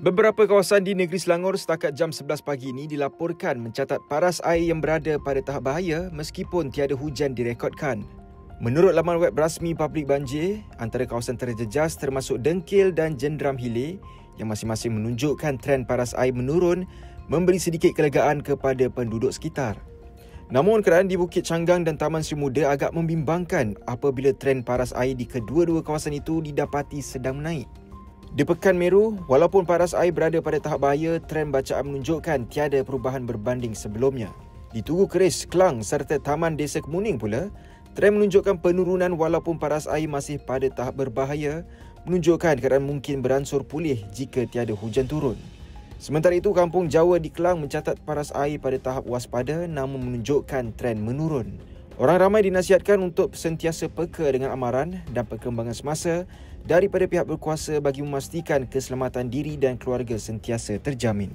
Beberapa kawasan di negeri Selangor setakat jam 11 pagi ini dilaporkan mencatat paras air yang berada pada tahap bahaya meskipun tiada hujan direkodkan. Menurut laman web rasmi Pabrik Banjir, antara kawasan terjejas termasuk Dengkil dan Jenderam Hilir yang masing-masing menunjukkan trend paras air menurun memberi sedikit kelegaan kepada penduduk sekitar. Namun keadaan di Bukit Canggang dan Taman Sri Muda agak membimbangkan apabila trend paras air di kedua-dua kawasan itu didapati sedang menaik. Di Pekan Meru, walaupun paras air berada pada tahap bahaya, trend bacaan menunjukkan tiada perubahan berbanding sebelumnya. Di Tugu Keris, Klang serta Taman Desa Kemuning pula, trend menunjukkan penurunan walaupun paras air masih pada tahap berbahaya, menunjukkan keadaan mungkin beransur pulih jika tiada hujan turun. Sementara itu, Kampung Jawa di Klang mencatat paras air pada tahap waspada namun menunjukkan trend menurun. Orang ramai dinasihatkan untuk sentiasa peka dengan amaran dan perkembangan semasa daripada pihak berkuasa bagi memastikan keselamatan diri dan keluarga sentiasa terjamin.